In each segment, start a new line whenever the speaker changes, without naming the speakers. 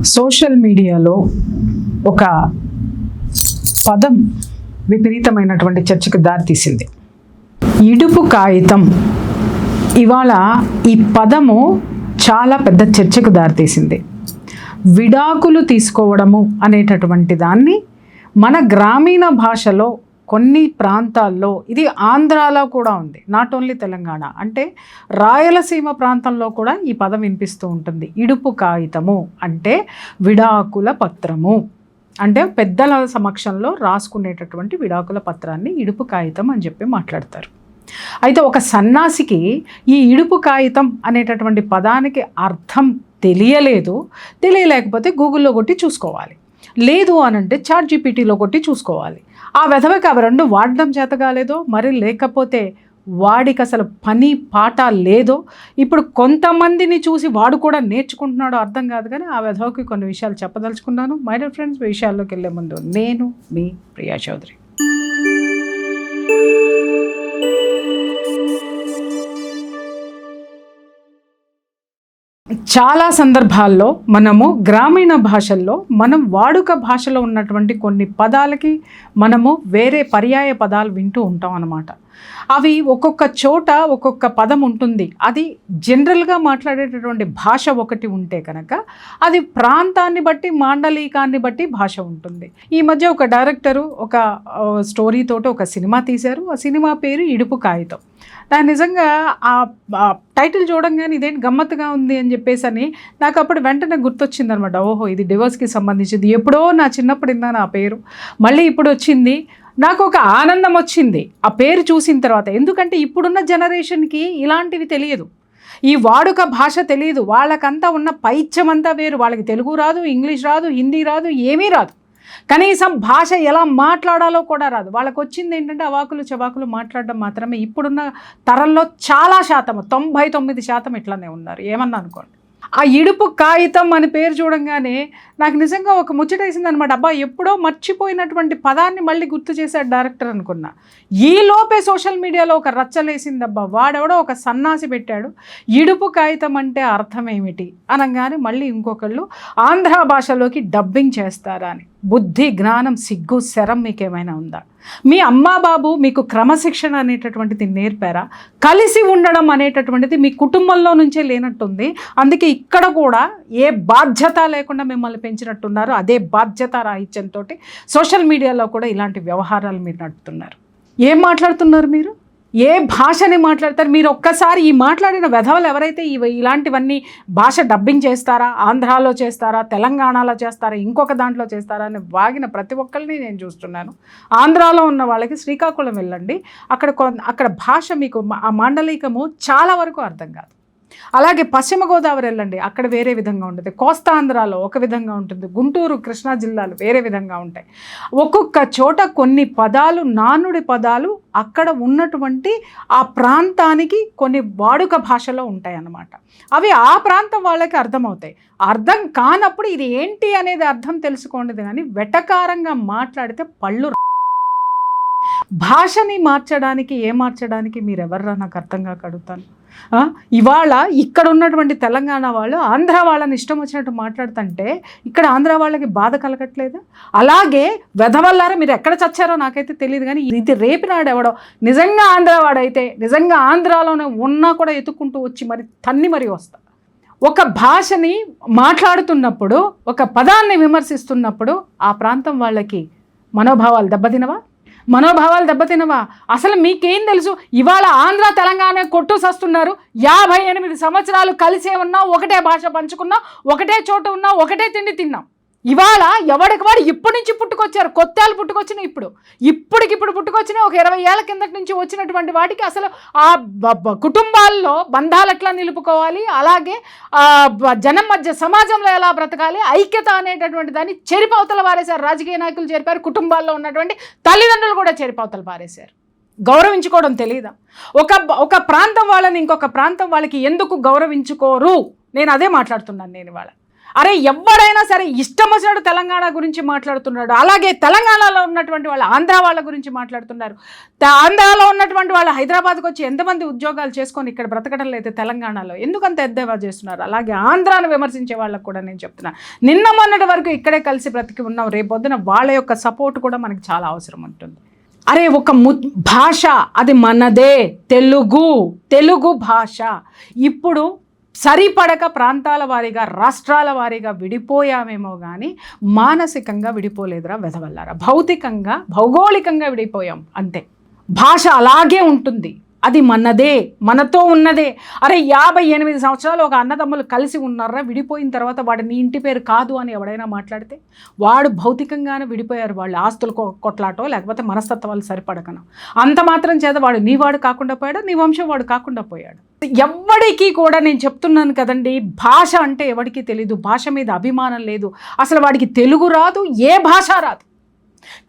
Social మీడియాలో ఒక పదం విపరీతమైనటువంటి చర్చకు దారితీసింది. ఇడుపు కాగితం. ఇవాళ ఈ పదము చాలా పెద్ద చర్చకు దారితీసింది. విడాకులు తీసుకోవడము అనేటటువంటి దాన్ని మన గ్రామీణ భాషలో కొన్ని ప్రాంతాల్లో, ఇది ఆంధ్రాలో కూడా ఉంది, నాట్ ఓన్లీ తెలంగాణ, అంటే రాయలసీమ ప్రాంతంలో కూడా ఈ పదం వినిపిస్తూ ఉంటుంది. ఇడుపు కాగితము అంటే విడాకుల పత్రము, అంటే పెద్దల సమక్షంలో రాసుకునేటటువంటి విడాకుల పత్రాన్ని ఇడుపు కాగితం అని చెప్పి మాట్లాడతారు. అయితే ఒక సన్యాసికి ఈ ఇడుపు కాగితం అనేటటువంటి పదానికి అర్థం తెలియలేకపోతే గూగుల్లో కొట్టి చూసుకోవాలి, లేదు అనంటే చాట్ జీపీటీలో కొట్టి చూసుకోవాలి. ఆ వెధవకి అవి రెండు వాడడం చేత కాలేదో, మరి లేకపోతే వాడికి అసలు పని పాట లేదో, ఇప్పుడు కొంతమందిని చూసి వాడు కూడా నేర్చుకుంటున్నాడో అర్థం కాదు. కానీ ఆ వెధవకి కొన్ని విషయాలు చెప్పదలుచుకున్నాను. మై డియర్ ఫ్రెండ్స్, విషయాల్లోకి వెళ్ళే ముందు నేను మీ ప్రియా చౌదరి. చాలా సందర్భాల్లో మనము గ్రామీణ భాషల్లో మనం వాడుక భాషలో ఉన్నటువంటి కొన్ని పదాలకి మనము వేరే పర్యాయ పదాలు వింటూ ఉంటాం అన్నమాట. అవి ఒక్కొక్క చోట ఒక్కొక్క పదం ఉంటుంది. అది జనరల్గా మాట్లాడేటటువంటి భాష ఒకటి ఉంటే కనుక అది ప్రాంతాన్ని బట్టి, మాండలికాన్ని బట్టి భాష ఉంటుంది. ఈ మధ్య ఒక డైరెక్టరు ఒక స్టోరీతోటి ఒక సినిమా తీశారు. ఆ సినిమా పేరు ఇడుపు కాగితం. నాకు నిజంగా ఆ టైటిల్ చూడంగానే ఇదేంటి గమ్మత్తుగా ఉంది అని చెప్పేసి నాకు అప్పుడు వెంటనే గుర్తొచ్చింది అనమాట. ఓహో, ఇది డివోర్స్కి సంబంధించింది. ఎప్పుడో నా చిన్నప్పుడు విన్నాను ఆ పేరు, మళ్ళీ ఇప్పుడు వచ్చింది. నాకు ఒక ఆనందం వచ్చింది ఆ పేరు చూసిన తర్వాత. ఎందుకంటే ఇప్పుడున్న జనరేషన్కి ఇలాంటివి తెలియదు, ఈ వాడుక భాష తెలియదు. వాళ్ళకంతా ఉన్న పైత్యమంతా వేరు. వాళ్ళకి తెలుగు రాదు, ఇంగ్లీష్ రాదు, హిందీ రాదు, ఏమీ రాదు. కనీసం భాష ఎలా మాట్లాడాలో కూడా రాదు. వాళ్ళకు వచ్చింది ఏంటంటే అవాకులు చవాకులు మాట్లాడడం మాత్రమే. ఇప్పుడున్న తరంలో చాలా శాతం, 99% ఇట్లానే ఉన్నారు. ఏమన్నా అనుకోండి. ఆ ఇడుపు కాగితం అని పేరు చూడంగానే నాకు నిజంగా ఒక ముచ్చటేసింది అనమాట. అబ్బా, ఎప్పుడో మర్చిపోయినటువంటి పదాన్ని మళ్ళీ గుర్తు చేశాడు డైరెక్టర్ అనుకున్నా. ఈ లోపే సోషల్ మీడియాలో ఒక రచ్చలేసిందబ్బా. వాడెవడో ఒక సన్నాసి పెట్టాడు, ఇడుపు కాగితం అంటే అర్థం ఏమిటి అనగానే మళ్ళీ ఇంకొకళ్ళు ఆంధ్ర భాషలోకి డబ్బింగ్ చేస్తారా అని. బుద్ధి, జ్ఞానం, సిగ్గు, శరం మీకేమైనా ఉందా? మీ అమ్మా బాబు మీకు క్రమశిక్షణ అనేటటువంటిది నేర్పారా? కలిసి ఉండడం అనేటటువంటిది మీ కుటుంబంలో నుంచే లేనట్టుంది. అందుకే ఇక్కడ కూడా ఏ బాధ్యత లేకుండా మిమ్మల్ని పెంచినట్టున్నారు. అదే బాధ్యత రాహిత్యంతో సోషల్ మీడియాలో కూడా ఇలాంటి వ్యవహారాలు మీరు నడుపుతున్నారు. ఏం మాట్లాడుతున్నారు మీరు? ఏ భాషని మాట్లాడతారు మీరు? ఒక్కసారి ఈ మాట్లాడిన వెధవలు ఎవరైతే ఇలాంటివన్నీ భాష డబ్బింగ్ చేస్తారా, ఆంధ్రాలో చేస్తారా, తెలంగాణలో చేస్తారా, ఇంకొక దాంట్లో చేస్తారా అని వాగిన ప్రతి ఒక్కరిని నేను చూస్తున్నాను. ఆంధ్రాలో ఉన్న వాళ్ళకి శ్రీకాకుళం వెళ్ళండి, అక్కడ భాష మీకు ఆ మాండలికము చాలా వరకు అర్థం కాదు. అలాగే పశ్చిమ గోదావరి వెళ్ళండి, అక్కడ వేరే విధంగా ఉంటుంది. కోస్తాంధ్రాలో ఒక విధంగా ఉంటుంది. గుంటూరు, కృష్ణా జిల్లాలు వేరే విధంగా ఉంటాయి. ఒక్కొక్క చోట కొన్ని పదాలు, నానుడి పదాలు అక్కడ ఉన్నటువంటి ఆ ప్రాంతానికి కొన్ని వాడుక భాషలో ఉంటాయి అన్నమాట. అవి ఆ ప్రాంతం వాళ్ళకి అర్థమవుతాయి. అర్థం కానప్పుడు ఇది ఏంటి అనేది అర్థం తెలుసుకోండి. కానీ వెటకారంగా మాట్లాడితే పళ్ళు. భాషని మార్చడానికి మీరెవర్రా నాకు అర్థంగా కడుగుతాను. ఇవాళ ఇక్కడ ఉన్నటువంటి తెలంగాణ వాళ్ళు ఆంధ్ర వాళ్ళని ఇష్టం వచ్చినట్టు మాట్లాడుతుంటే ఇక్కడ ఆంధ్ర వాళ్ళకి బాధ కలగట్లేదా? అలాగే వెధవల్లారా మీరు ఎక్కడ చచ్చారో నాకైతే తెలియదు. కానీ ఇది రేపినాడు ఎవడో నిజంగా ఆంధ్రవాడైతే, నిజంగా ఆంధ్రాలోనే ఉన్నా కూడా ఎత్తుక్కుంటూ వచ్చి మరి తన్ని మరీ వస్తా. ఒక భాషని మాట్లాడుతున్నప్పుడు, ఒక పదాన్ని విమర్శిస్తున్నప్పుడు ఆ ప్రాంతం వాళ్ళకి మనోభావాలు దెబ్బతినవా? అసలు మీకేం తెలుసు? ఇవాళ ఆంధ్ర తెలంగాణ కొట్టు సస్తున్నారు. 58 సంవత్సరాలు కలిసే ఉన్నాం, ఒకటే భాష పంచుకున్నాం, ఒకటే చోట ఉన్నాం, ఒకటే తిండి తిన్నాం. ఇవాళ ఎవడికి వాడు ఇప్పటి నుంచి పుట్టుకొచ్చారు. కొత్తలు పుట్టుకొచ్చినాయి. ఇప్పటికిప్పుడు పుట్టుకొచ్చినాయి. ఒక 20 ఏళ్ల కిందటి నుంచి వచ్చినటువంటి వాటికి అసలు ఆ కుటుంబాల్లో బంధాలు ఎట్లా నిలుపుకోవాలి, అలాగే జనం మధ్య సమాజంలో ఎలా బ్రతకాలి, ఐక్యత అనేటటువంటి దాన్ని చెరిపవతల పారేశారు. రాజకీయ నాయకులు చెరిపారు, కుటుంబాల్లో ఉన్నటువంటి తల్లిదండ్రులు కూడా చెరిపవతలు పారేశారు. గౌరవించుకోవడం తెలియదా? ఒక ప్రాంతం వాళ్ళని ఇంకొక ప్రాంతం వాళ్ళకి ఎందుకు గౌరవించుకోరు? నేను అదే మాట్లాడుతున్నాను. నేను ఇవాళ అరే ఎవరైనా సరే ఇష్టం వచ్చినట్టు తెలంగాణ గురించి మాట్లాడుతున్నాడు. అలాగే తెలంగాణలో ఉన్నటువంటి వాళ్ళ ఆంధ్ర వాళ్ళ గురించి మాట్లాడుతున్నారు. ఆంధ్రాలో ఉన్నటువంటి వాళ్ళు హైదరాబాద్కి వచ్చి ఎంతమంది ఉద్యోగాలు చేసుకొని ఇక్కడ బ్రతకడం లేదు తెలంగాణలో, ఎందుకంత ఎద్దేవా చేస్తున్నారు? అలాగే ఆంధ్రాను విమర్శించే వాళ్ళకు కూడా నేను చెప్తున్నాను, నిన్న మొన్నటి వరకు ఇక్కడే కలిసి బ్రతికి ఉన్నాం, రేపొద్దున వాళ్ళ యొక్క సపోర్ట్ కూడా మనకి చాలా అవసరం ఉంటుంది. అరే ఒక భాష అది మనదే, తెలుగు భాష. ఇప్పుడు సరిపడక ప్రాంతాల వారీగా రాష్ట్రాల వారీగా విడిపోయామేమో కానీ మానసికంగా విడిపోలేదురా వెధవల్లారా. భౌతికంగా భౌగోళికంగా విడిపోయాం అంతే. భాష అలాగే ఉంటుంది, అది మనదే, మనతో ఉన్నదే. అరే 58 సంవత్సరాలు ఒక అన్నదమ్ములు కలిసి ఉన్నారా, విడిపోయిన తర్వాత వాడు నీ ఇంటి పేరు కాదు అని ఎవడైనా మాట్లాడితే వాడు భౌతికంగానే విడిపోయారు. వాళ్ళు ఆస్తులు కొట్లాటో లేకపోతే మనస్తత్వాలు సరిపడకను, అంత మాత్రం చేత వాడు నీ వాడు కాకుండా పోయాడు, నీ వంశం వాడు కాకుండా పోయాడు. ఎవడికి కూడా నేను చెప్తున్నాను కదండి, భాష అంటే ఎవడికి తెలీదు, భాష మీద అభిమానం లేదు, అసలు వాడికి తెలుగు రాదు, ఏ భాష రాదు.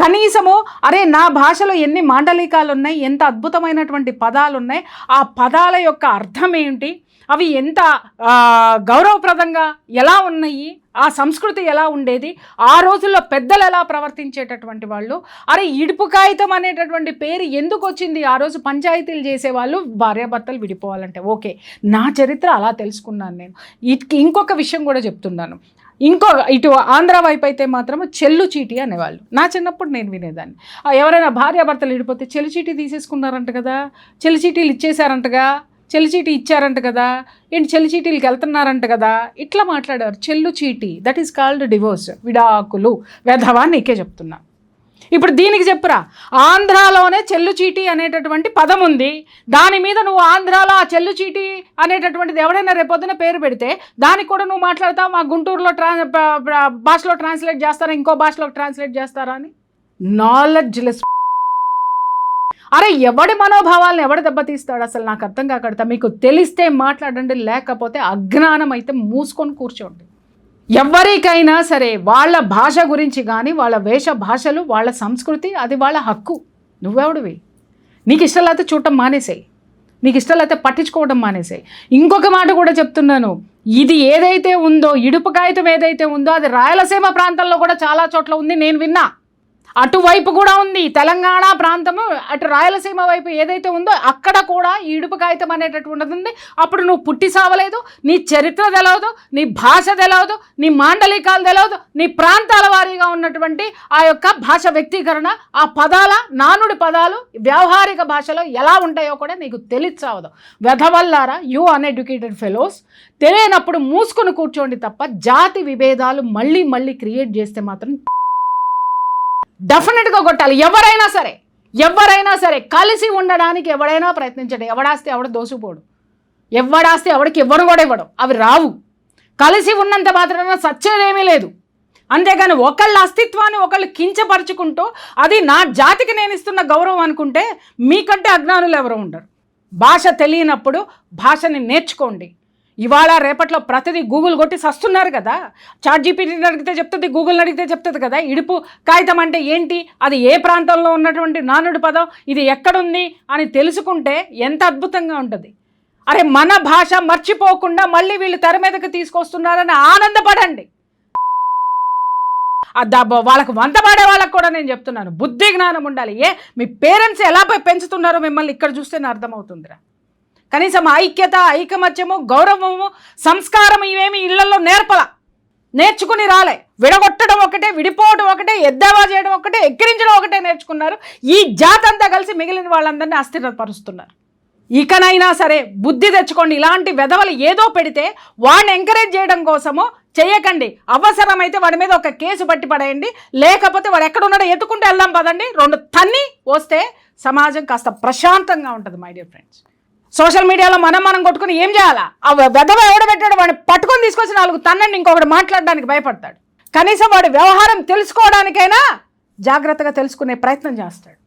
కనీసము అరే నా భాషలో ఎన్ని మాండలికాలు ఉన్నాయి, ఎంత అద్భుతమైనటువంటి పదాలు ఉన్నాయి, ఆ పదాల యొక్క అర్థం ఏంటి, అవి ఎంత గౌరవప్రదంగా ఎలా ఉన్నాయి, ఆ సంస్కృతి ఎలా ఉండేది, ఆ రోజుల్లో పెద్దలు ఎలా ప్రవర్తించేటటువంటి వాళ్ళు. అరే ఇడుపు కాగితం అనేటటువంటి పేరు ఎందుకు వచ్చింది? ఆ రోజు పంచాయతీలు చేసేవాళ్ళు భార్యాభర్తలు విడిపోవాలంటే. ఓకే, నా చరిత్ర అలా తెలుసుకున్నాను నేను. ఇంకొక విషయం కూడా చెప్తున్నాను. ఇటు ఆంధ్ర వైపు అయితే మాత్రం చెల్లు చీటీ అనేవాళ్ళు. నా చిన్నప్పుడు నేను వినేదాన్ని, ఎవరైనా భార్యాభర్తలు విడిపోతే చెల్లు చీటీ తీసేసుకున్నారంట కదా, చెల్లు చీటీలు ఇచ్చేసారంటగా, చెల్లు చీటీ ఇచ్చారంట కదా, ఏంటి చెల్లు చీటీలకి వెళ్తున్నారంట కదా, ఇట్లా మాట్లాడారు. చెల్లు చీటీ, దట్ ఈస్ కాల్డ్ డివోర్స్, విడాకులు, వెధవా నీకే చెప్తున్నా. ఇప్పుడు దీనికి చెప్పురా, ఆంధ్రాలోనే చెల్లు చీటీ అనేటటువంటి పదం ఉంది, దాని మీద నువ్వు ఆంధ్రాలో ఆ చెల్లు చీటీ అనేటటువంటిది ఎవడైనా రేపొద్దున పేరు పెడితే దానికి కూడా నువ్వు మాట్లాడతావు మా గుంటూరులో భాషలో ట్రాన్స్లేట్ చేస్తారా, ఇంకో భాషలో ట్రాన్స్లేట్ చేస్తారా అని. నాలెడ్జ్లెస్. అరే ఎవడి మనోభావాలను ఎవడు దెబ్బతీస్తాడు అసలు నాకు అర్థం కాకడతా. మీకు తెలిస్తే మాట్లాడండి, లేకపోతే అజ్ఞానం అయితే మూసుకొని కూర్చోండి. ఎవరికైనా సరే వాళ్ళ భాష గురించి కానీ, వాళ్ళ వేష భాషలు, వాళ్ళ సంస్కృతి, అది వాళ్ళ హక్కు. నువ్వెవడివి? నీకు ఇష్టం లేకపోతే చూడటం మానేసాయి, నీకు ఇష్టం లేకపోతే పట్టించుకోవడం మానేసాయి. ఇంకొక మాట కూడా చెప్తున్నాను, ఇది ఏదైతే ఉందో, ఇడుపు కాగితం ఏదైతే ఉందో అది రాయలసీమ ప్రాంతంలో కూడా చాలా చోట్ల ఉంది, నేను విన్నా. అటువైపు కూడా ఉంది, తెలంగాణ ప్రాంతము అటు రాయలసీమ వైపు ఏదైతే ఉందో అక్కడ కూడా ఈ ఇడుపు కాగితం అనేటటువంటిది ఉంది. అప్పుడు నువ్వు పుట్టి సావలేదు, నీ చరిత్ర తెలవదు, నీ భాష తెలవదు, నీ మాండలికాలు తెలవదు, నీ ప్రాంతాల వారీగా ఉన్నటువంటి ఆ యొక్క భాష వ్యక్తీకరణ, ఆ పదాల నానుడి పదాలు వ్యవహారిక భాషలో ఎలా ఉంటాయో కూడా నీకు తెలియచావదు. వెధవల్లారా, యూ అన్ఎడ్యుకేటెడ్ ఫెలోస్. తెలియనప్పుడు మూసుకొని కూర్చోండి తప్ప జాతి విభేదాలు మళ్ళీ మళ్ళీ క్రియేట్ చేస్తే మాత్రం డెఫినెట్గా కొట్టాలి. ఎవరైనా సరే కలిసి ఉండడానికి ఎవడైనా ప్రయత్నించండి. ఎవడాస్తే ఎవడ దోసుకుపోడు, ఎవడాస్తే ఎవడికి ఇవ్వను కూడా ఇవ్వడు, అవి రావు. కలిసి ఉన్నంత మాత్రాన సచ్చేదేమీ లేదు. అంతేగాని ఒకళ్ళ అస్తిత్వాన్ని ఒకళ్ళు కించపరుచుకుంటూ అది నా జాతికి నేను ఇస్తున్న గౌరవం అనుకుంటే మీకంటే అజ్ఞానులు ఎవరు ఉండరు. భాష తెలియనప్పుడు భాషని నేర్చుకోండి. ఇవాళ రేపట్లో ప్రతిదీ గూగుల్ కొట్టి సస్తున్నారు కదా. ChatGPTని అడిగితే చెప్తుంది, గూగుల్ని అడిగితే చెప్తుంది కదా. ఇడుపు కాగితం అంటే ఏంటి, అది ఏ ప్రాంతంలో ఉన్నటువంటి నానుడి పదం, ఇది ఎక్కడుంది అని తెలుసుకుంటే ఎంత అద్భుతంగా ఉంటుంది. అరే మన భాష మర్చిపోకుండా మళ్ళీ వీళ్ళు తెర మీదకి తీసుకొస్తున్నారని ఆనందపడండి. వాళ్ళకు వంతపాడే వాళ్ళకు కూడా నేను చెప్తున్నాను, బుద్ధి జ్ఞానం ఉండాలి. మీ పేరెంట్స్ ఎలా పెంచుతున్నారో మిమ్మల్ని ఇక్కడ చూస్తేనే అర్థమవుతుందిరా. కనీసం ఐక్యత, ఐకమత్యము, గౌరవము, సంస్కారం ఇవేమి ఇళ్లలో నేర్చుకుని రాలే. విడగొట్టడం ఒకటే, విడిపోవడం ఒకటే, ఎద్దావా చేయడం ఒకటే, ఎక్కిరించడం ఒకటే నేర్చుకున్నారు. ఈ జాతి అంతా కలిసి మిగిలిన వాళ్ళందరినీ అస్థిరపరుస్తున్నారు. ఇకనైనా సరే బుద్ధి తెచ్చుకోండి. ఇలాంటి వెధవలు ఏదో పెడితే వాడిని ఎంకరేజ్ చేయడం కోసము చేయకండి. అవసరమైతే వాడి మీద ఒక కేసు పట్టి పడేయండి, లేకపోతే వాడు ఎక్కడున్నాడో ఎత్తుకుంటూ వెళ్దాం పదండి. 2 తన్ని వస్తే సమాజం కాస్త ప్రశాంతంగా ఉంటుంది. మై డియర్ ఫ్రెండ్స్, సోషల్ మీడియాలో మనం కొట్టుకుని ఏం చేయాలా? ఆ వెధవ ఎవడబెట్టాడు వాడిని పట్టుకొని తీసుకొచ్చి 4 తన్నండి, ఇంకొకటి మాట్లాడడానికి భయపడతాడు. కనీసం వాడి వ్యవహారం తెలుసుకోవడానికైనా జాగ్రత్తగా తెలుసుకునే ప్రయత్నం చేస్తాడు.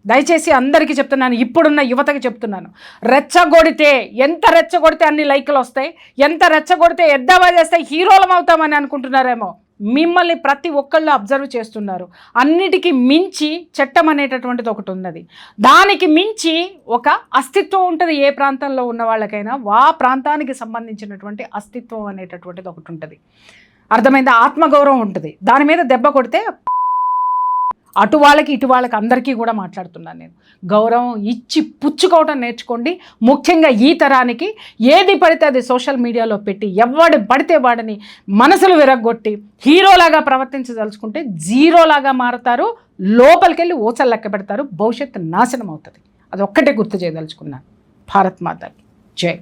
దయచేసి అందరికీ చెప్తున్నాను, ఇప్పుడున్న యువతకి చెప్తున్నాను, ఎంత రెచ్చగొడితే అన్ని లైకులు వస్తాయి, ఎంత రెచ్చగొడితే ఎద్దావా చేస్తే హీరోలం అవుతామని అనుకుంటున్నారేమో. మిమ్మల్ని ప్రతి ఒక్కళ్ళు అబ్జర్వ్ చేస్తున్నారు. అన్నిటికీ మించి చట్టం అనేటటువంటిది ఒకటి ఉన్నది. దానికి మించి ఒక అస్తిత్వం ఉంటుంది. ఏ ప్రాంతంలో ఉన్న వాళ్ళకైనా ఆ ప్రాంతానికి సంబంధించినటువంటి అస్తిత్వం అనేటటువంటిది ఒకటి ఉంటుంది. అర్థమైందా? ఆత్మగౌరవం ఉంటుంది, దాని మీద దెబ్బ కొడితే అటు వాళ్ళకి ఇటు వాళ్ళకి అందరికీ కూడా మాట్లాడుతున్నాను నేను. గౌరవం ఇచ్చి పుచ్చుకోవటం నేర్చుకోండి. ముఖ్యంగా ఈ తరానికి ఏది పడితే అది సోషల్ మీడియాలో పెట్టి ఎవడు పడితే వాడిని మనసులు విరగ్గొట్టి హీరోలాగా ప్రవర్తించదలుచుకుంటే జీరోలాగా మారుతారు, లోపలికెళ్ళి ఊచలు లెక్క పెడతారు, భవిష్యత్తు నాశనం అవుతుంది. అది ఒక్కటే గుర్తు చేయదలుచుకున్నాను. భారత్ మాతకి జై.